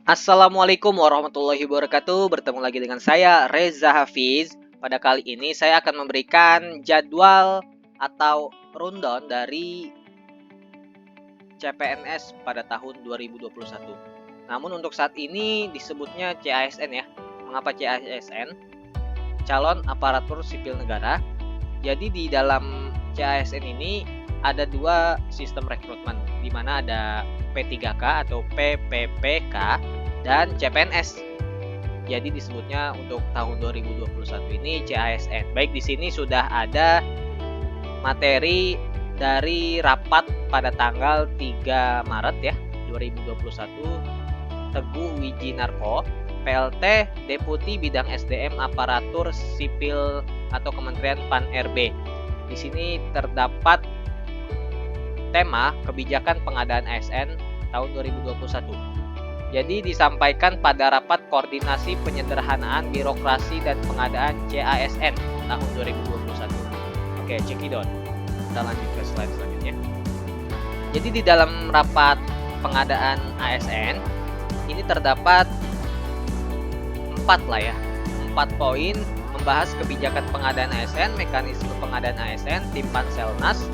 Assalamualaikum warahmatullahi wabarakatuh. Bertemu lagi dengan saya Reza Hafiz. Pada kali ini saya akan memberikan jadwal atau rundown dari CPNS pada tahun 2021. Namun untuk saat ini disebutnya CASN ya. Mengapa CASN? Calon Aparatur Sipil Negara. Jadi di dalam CASN ini ada dua sistem rekrutmen, di mana ada P3K atau PPPK dan CPNS. Jadi disebutnya untuk tahun 2021 ini CASN. Baik, di sini sudah ada materi dari rapat pada tanggal 3 Maret ya 2021. Teguh Wijinarko, PLT Deputi Bidang SDM Aparatur Sipil atau Kementerian Pan-RB. Di sini terdapat tema kebijakan pengadaan ASN tahun 2021. Jadi disampaikan pada rapat koordinasi penyederhanaan birokrasi dan pengadaan CASN tahun 2021. Oke, cekidot. Kita lanjut ke slide selanjutnya. Jadi di dalam rapat pengadaan ASN ini terdapat 4 poin membahas kebijakan pengadaan ASN, mekanisme pengadaan ASN, tim Panselnas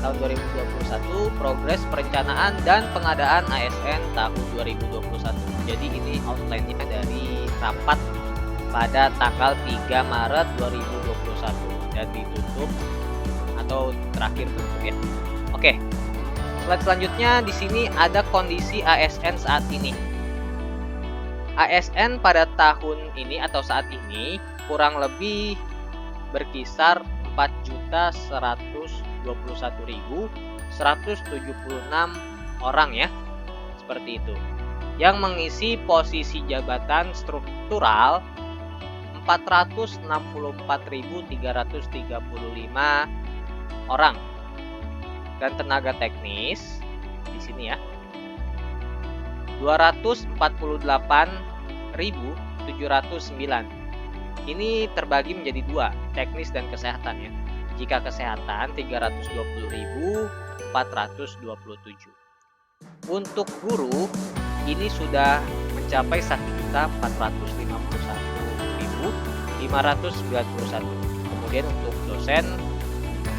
tahun 2021, progres perencanaan dan pengadaan ASN tahun 2021. Jadi ini outline-nya dari rapat pada tanggal 3 Maret 2021 dan ditutup atau terakhir tutup ya. Oke. Slide selanjutnya di sini ada kondisi ASN saat ini. ASN pada tahun ini atau saat ini kurang lebih berkisar 4.121.176 orang ya, seperti itu. Yang mengisi posisi jabatan struktural 464.335 orang. Dan tenaga teknis di sini ya 248.709. Ini terbagi menjadi 2, teknis dan kesehatan ya. Jika kesehatan 320.427. Untuk guru ini sudah mencapai 1.451.591. Kemudian untuk dosen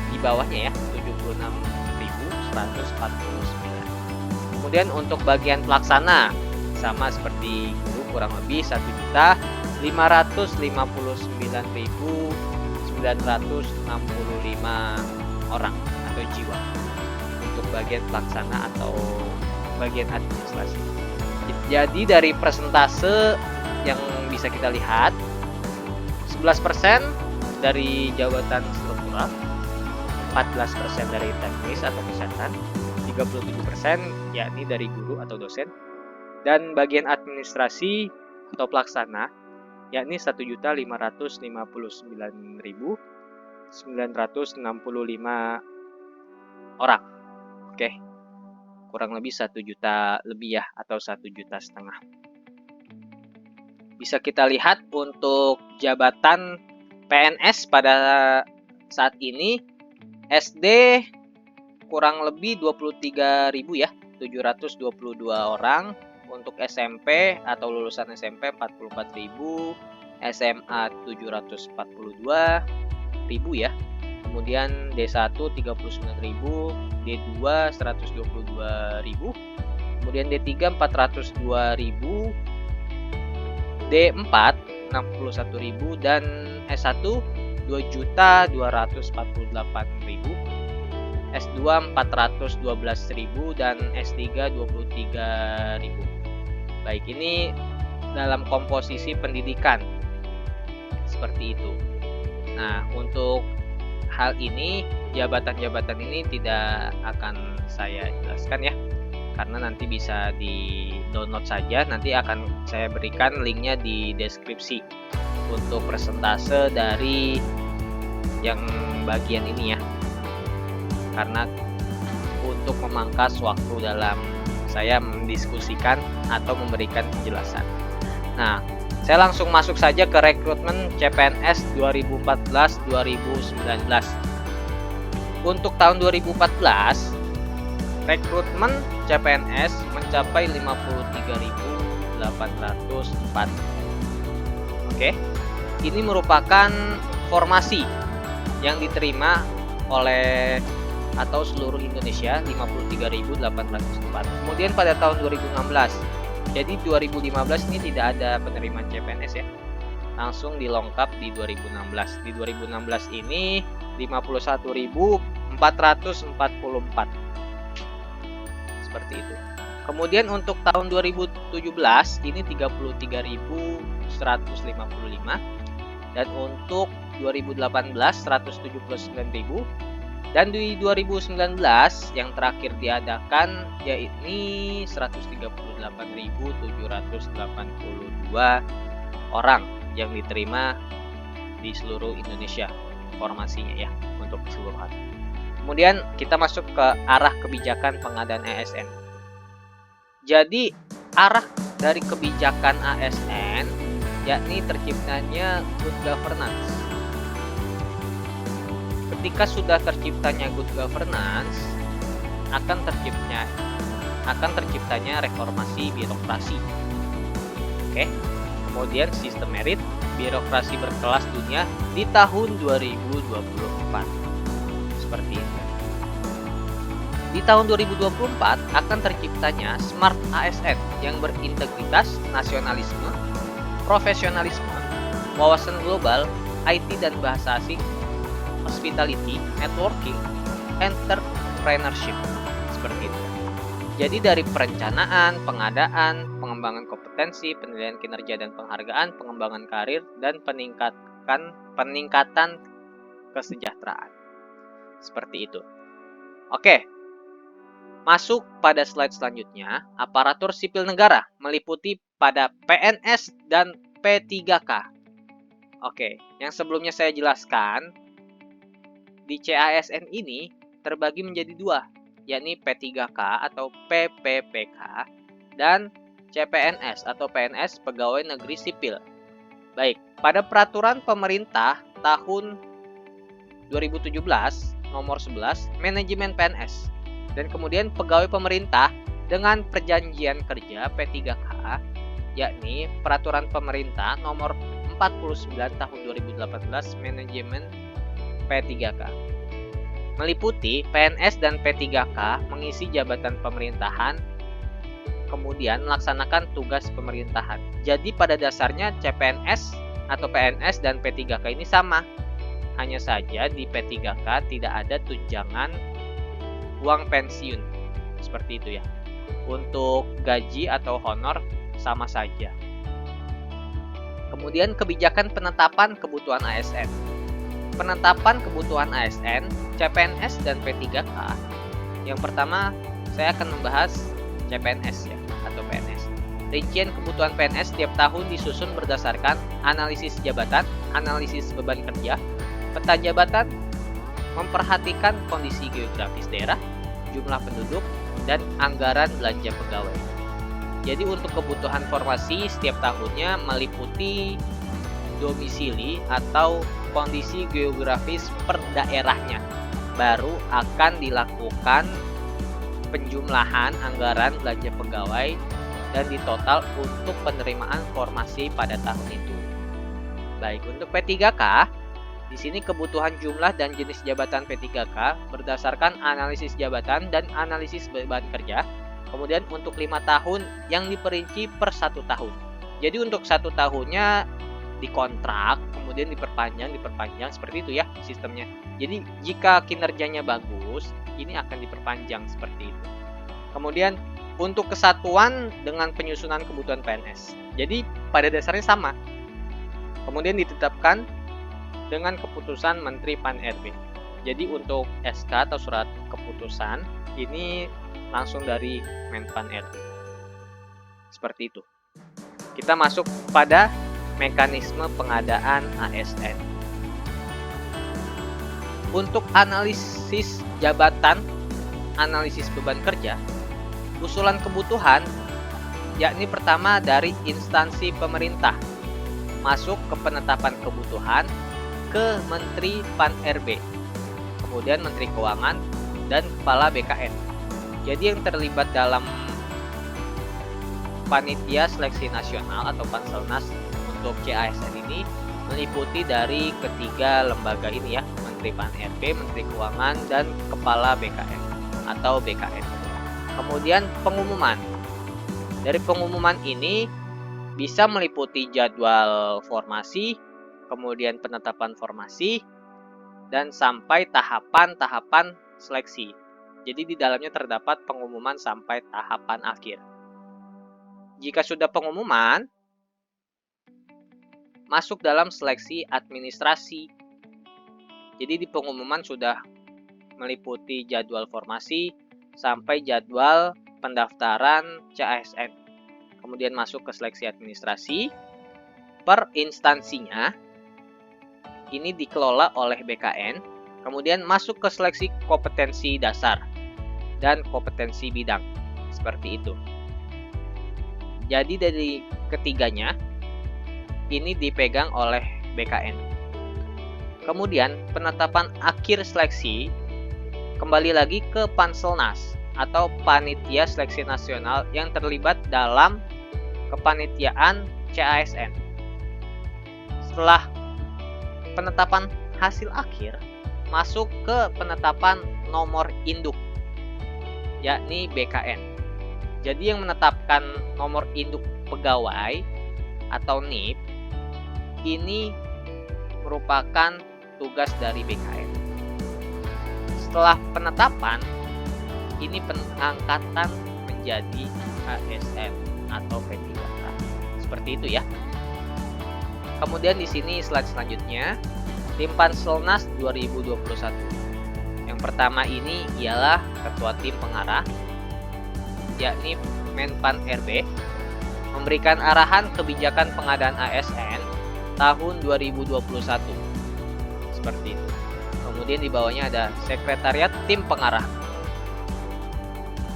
di bawahnya ya 76.149. Kemudian untuk bagian pelaksana sama seperti guru kurang lebih 1.559.965 orang atau jiwa untuk bagian pelaksana atau bagian administrasi. Jadi dari persentase yang bisa kita lihat 11% dari jabatan struktural, 14% dari teknis atau kesehatan, 37% yakni dari guru atau dosen, dan bagian administrasi atau pelaksana yakni 1.559.965 orang. Oke. Kurang lebih 1 juta lebih ya atau 1,5 juta. Bisa kita lihat untuk jabatan PNS pada saat ini SD kurang lebih 23.000 ya, 722 orang. Untuk SMP atau lulusan SMP 44.000, SMA 742.000 ya. Kemudian D1 39.000, D2 122.000, kemudian D3 402.000, D4 61.000 dan S1 2.248.000, S2 412.000 dan S3 23.000. Baik, ini dalam komposisi pendidikan seperti itu. Nah, untuk hal ini jabatan-jabatan ini tidak akan saya jelaskan ya, karena nanti bisa di download saja. Nanti akan saya berikan linknya di deskripsi untuk persentase dari yang bagian ini ya, karena untuk memangkas waktu dalam saya mendiskusikan atau memberikan penjelasan. Nah, saya langsung masuk saja ke rekrutmen CPNS 2014-2019. Untuk tahun 2014, rekrutmen CPNS mencapai 53.800 2804. Oke. Ini merupakan formasi yang diterima oleh atau seluruh Indonesia 53.804. Kemudian pada tahun 2016. Jadi 2015 ini tidak ada penerimaan CPNS ya. Langsung dilengkap di 2016. Di 2016 ini 51.444. Seperti itu. Kemudian untuk tahun 2017 ini 33.155 dan untuk 2018 179.000 dan di 2019 yang terakhir diadakan yakni 138.782 orang yang diterima di seluruh Indonesia formasinya ya untuk keseluruhan. Kemudian kita masuk ke arah kebijakan pengadaan ASN. Jadi arah dari kebijakan ASN yakni terciptanya good governance. Ketika sudah terciptanya good governance, akan terciptanya reformasi birokrasi. Oke. Kemudian sistem merit birokrasi berkelas dunia di tahun 2024. Seperti itu. Di tahun 2024 akan terciptanya Smart ASN yang berintegritas, nasionalisme, profesionalisme, wawasan global, IT dan bahasa asing, hospitality, networking, entrepreneurship. Seperti itu. Jadi dari perencanaan, pengadaan, pengembangan kompetensi, penilaian kinerja dan penghargaan, pengembangan karir, dan peningkatan kesejahteraan. Seperti itu. Oke. Masuk pada slide selanjutnya, aparatur sipil negara meliputi pada PNS dan P3K. Oke, yang sebelumnya saya jelaskan, di CASN ini terbagi menjadi dua, yakni P3K atau PPPK dan CPNS atau PNS Pegawai Negeri Sipil. Baik, pada peraturan pemerintah tahun 2017 nomor 11 manajemen PNS dan kemudian pegawai pemerintah dengan perjanjian kerja P3K yakni peraturan pemerintah nomor 49 tahun 2018 manajemen P3K. Meliputi PNS dan P3K mengisi jabatan pemerintahan kemudian melaksanakan tugas pemerintahan. Jadi pada dasarnya CPNS atau PNS dan P3K ini sama. Hanya saja di P3K tidak ada tunjangan uang pensiun. Seperti itu ya. Untuk gaji atau honor sama saja. Kemudian kebijakan penetapan kebutuhan ASN. Penetapan kebutuhan ASN, CPNS dan P3K. Yang pertama, saya akan membahas CPNS ya, atau PNS. Rincian kebutuhan PNS setiap tahun disusun berdasarkan analisis jabatan, analisis beban kerja, peta jabatan, memperhatikan kondisi geografis daerah, jumlah penduduk, dan anggaran belanja pegawai. Jadi untuk kebutuhan formasi setiap tahunnya meliputi domisili atau kondisi geografis per daerahnya. Baru akan dilakukan penjumlahan anggaran belanja pegawai dan ditotal untuk penerimaan formasi pada tahun itu. Baik, untuk P3K, di sini kebutuhan jumlah dan jenis jabatan P3K berdasarkan analisis jabatan dan analisis beban kerja. Kemudian untuk 5 tahun yang diperinci per 1 tahun. Jadi untuk 1 tahunnya dikontrak, kemudian diperpanjang seperti itu ya sistemnya. Jadi jika kinerjanya bagus, ini akan diperpanjang seperti itu. Kemudian untuk kesatuan dengan penyusunan kebutuhan PNS. Jadi pada dasarnya sama. Kemudian ditetapkan dengan keputusan Menteri Pan-RB. Jadi untuk SK atau surat keputusan ini langsung dari Menpan-RB. Seperti itu. Kita masuk pada mekanisme pengadaan ASN. Untuk analisis jabatan, analisis beban kerja, usulan kebutuhan yakni pertama dari instansi pemerintah masuk ke penetapan kebutuhan ke Menteri Pan-RB, kemudian Menteri Keuangan dan Kepala BKN. Jadi yang terlibat dalam panitia seleksi nasional atau Panselnas untuk CASN ini meliputi dari ketiga lembaga ini ya, Menteri Pan-RB, Menteri Keuangan, dan Kepala BKN atau BKN. Kemudian pengumuman. Dari pengumuman ini bisa meliputi jadwal formasi, kemudian penetapan formasi, dan sampai tahapan-tahapan seleksi. Jadi di dalamnya terdapat pengumuman sampai tahapan akhir. Jika sudah pengumuman, masuk dalam seleksi administrasi. Jadi di pengumuman sudah meliputi jadwal formasi sampai jadwal pendaftaran CASN. Kemudian masuk ke seleksi administrasi. Per instansinya ini dikelola oleh BKN. Kemudian masuk ke seleksi kompetensi dasar dan kompetensi bidang. Seperti itu. Jadi dari ketiganya ini dipegang oleh BKN. Kemudian penetapan akhir seleksi kembali lagi ke Panselnas atau Panitia Seleksi Nasional yang terlibat dalam kepanitiaan CASN. Setelah penetapan hasil akhir, masuk ke penetapan nomor induk, yakni BKN. Jadi yang menetapkan nomor induk pegawai atau NIP ini merupakan tugas dari BKN. Setelah penetapan, ini pengangkatan menjadi ASN atau P3K. Seperti itu ya. Kemudian di sini slide selanjutnya, tim Panselnas 2021. Yang pertama ini ialah ketua tim pengarah, yakni Menpan RB, memberikan arahan kebijakan pengadaan ASN tahun 2021. Seperti itu. Kemudian di bawahnya ada sekretariat tim pengarah.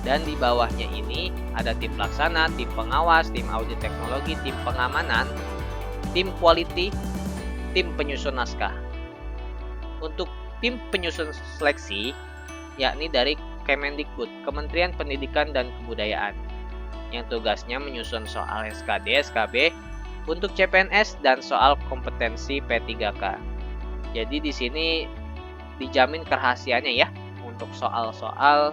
Dan di bawahnya ini ada tim pelaksana, tim pengawas, tim audit teknologi, tim pengamanan, tim quality, tim penyusun naskah. Untuk tim penyusun seleksi, yakni dari Kemendikbud, Kementerian Pendidikan dan Kebudayaan, yang tugasnya menyusun soal SKD, SKB untuk CPNS dan soal kompetensi P3K. Jadi di sini dijamin kerahasiaannya ya untuk soal-soal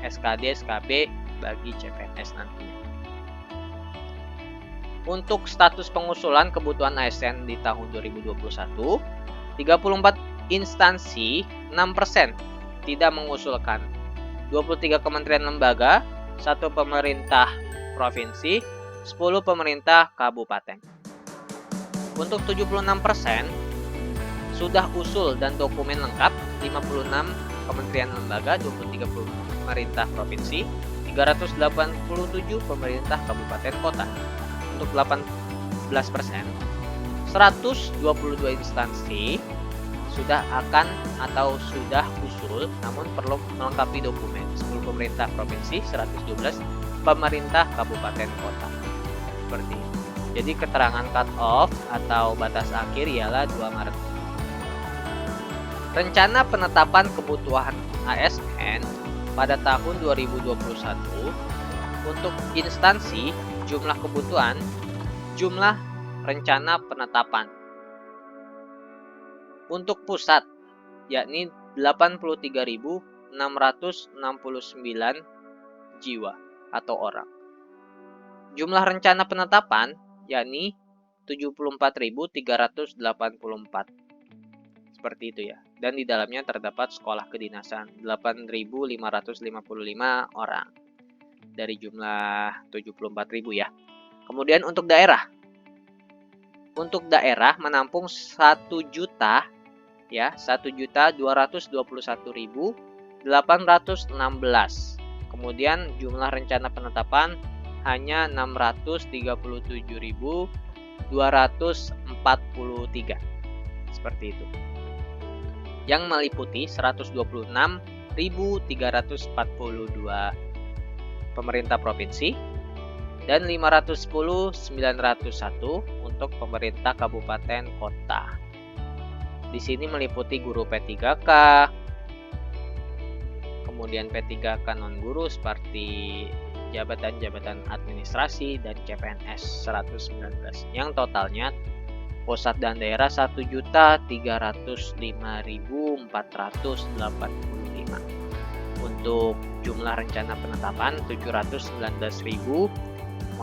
SKD, SKB bagi CPNS nantinya. Untuk status pengusulan kebutuhan ASN di tahun 2021, 34 instansi 6% tidak mengusulkan, 23 kementerian lembaga, 1 pemerintah provinsi, 10 pemerintah kabupaten. Untuk 76% sudah usul dan dokumen lengkap, 56 kementerian lembaga, 23 pemerintah provinsi, 387 pemerintah kabupaten kota. Untuk 18%, 122 instansi sudah akan atau sudah usul namun perlu melengkapi dokumen, 10 pemerintah provinsi, 112 pemerintah kabupaten kota. Seperti itu. Jadi keterangan cut off atau batas akhir ialah 2 Maret. Rencana penetapan kebutuhan ASN pada tahun 2021 untuk instansi, jumlah kebutuhan, jumlah rencana penetapan. Untuk pusat, yakni 83.669 jiwa atau orang. Jumlah rencana penetapan, yakni 74.384. Seperti itu ya. Dan di dalamnya terdapat sekolah kedinasan 8.555 orang dari jumlah 74.000 ya. Kemudian untuk daerah. Untuk daerah menampung 1 juta ya, 1.221.816. Kemudian jumlah rencana penetapan hanya 637.243. Seperti itu. Yang meliputi 126.342 pemerintah provinsi dan 510.901 untuk pemerintah kabupaten kota. Di sini meliputi guru P3K, kemudian P3K non guru seperti jabatan-jabatan administrasi dan CPNS 119 yang totalnya pusat dan daerah 1.305.485. Untuk jumlah rencana penetapan 711.627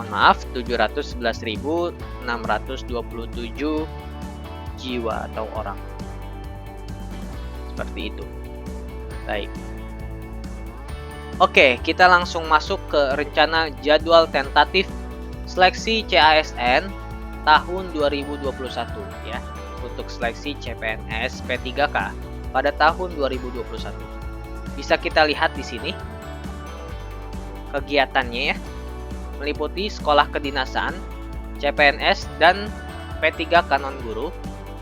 jiwa atau orang. Seperti itu. Baik. Oke, kita langsung masuk ke rencana jadwal tentatif seleksi CASN tahun 2021 ya. Untuk seleksi CPNS P3K pada tahun 2021. Bisa kita lihat di sini kegiatannya ya. Meliputi sekolah kedinasan, CPNS dan P3K non guru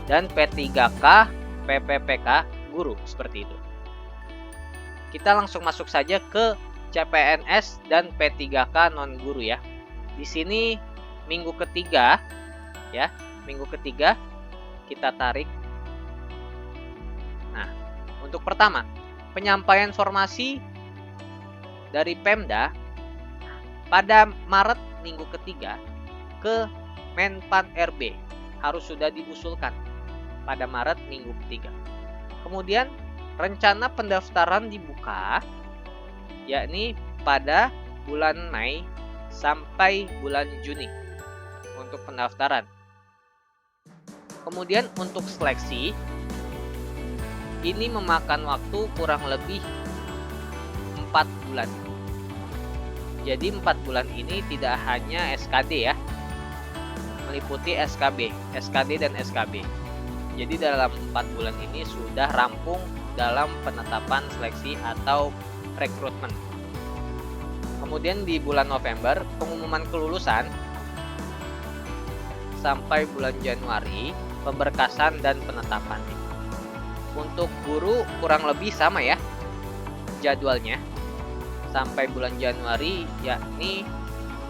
dan P3K PPPK guru seperti itu. Kita langsung masuk saja ke CPNS dan P3K non guru ya. Di sini minggu ketiga ya, minggu ketiga kita tarik. Nah, untuk pertama, penyampaian informasi dari Pemda pada Maret minggu ketiga ke Menpan RB harus sudah diusulkan pada Maret minggu ketiga. Kemudian rencana pendaftaran dibuka yakni pada bulan Mei sampai bulan Juni untuk pendaftaran. Kemudian untuk seleksi ini memakan waktu kurang lebih 4 bulan. Jadi 4 bulan ini tidak hanya SKD ya, meliputi SKB, SKD dan SKB. Jadi dalam 4 bulan ini sudah rampung dalam penetapan seleksi atau rekrutmen. Kemudian di bulan November pengumuman kelulusan sampai bulan Januari pemberkasan dan penetapan. Untuk guru kurang lebih sama ya jadwalnya sampai bulan Januari, yakni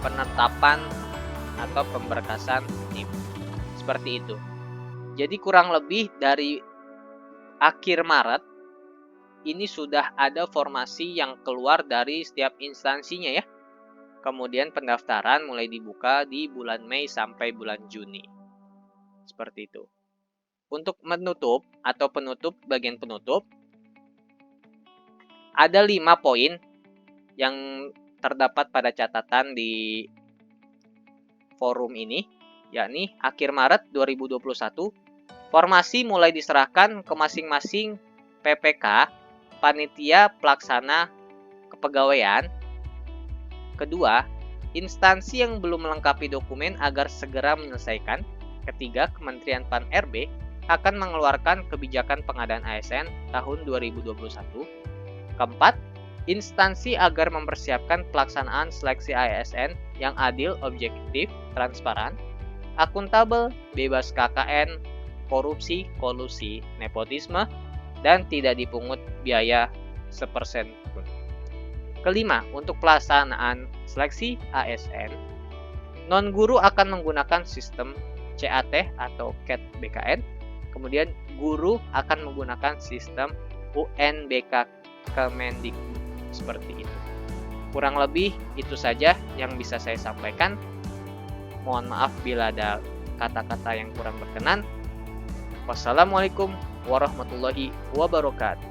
penetapan atau pemberkasan NIM. Seperti itu. Jadi kurang lebih dari akhir Maret ini sudah ada formasi yang keluar dari setiap instansinya ya. Kemudian pendaftaran mulai dibuka di bulan Mei sampai bulan Juni. Seperti itu. Untuk menutup atau penutup, bagian penutup, ada 5 poin yang terdapat pada catatan di forum ini, yakni akhir Maret 2021, formasi mulai diserahkan ke masing-masing PPK, panitia pelaksana kepegawaian. Kedua, instansi yang belum melengkapi dokumen agar segera menyelesaikan. Ketiga, Kementerian Pan RB akan mengeluarkan kebijakan pengadaan ASN tahun 2021. Keempat, instansi agar mempersiapkan pelaksanaan seleksi ASN yang adil, objektif, transparan, akuntabel, bebas KKN, korupsi, kolusi, nepotisme, dan tidak dipungut biaya sepersen pun. Kelima, untuk pelaksanaan seleksi ASN, non-guru akan menggunakan sistem CAT atau CAT BKN, kemudian guru akan menggunakan sistem UNBK Kemendikbud. Seperti itu. Kurang lebih itu saja yang bisa saya sampaikan. Mohon maaf bila ada kata-kata yang kurang berkenan. Wassalamualaikum warahmatullahi wabarakatuh.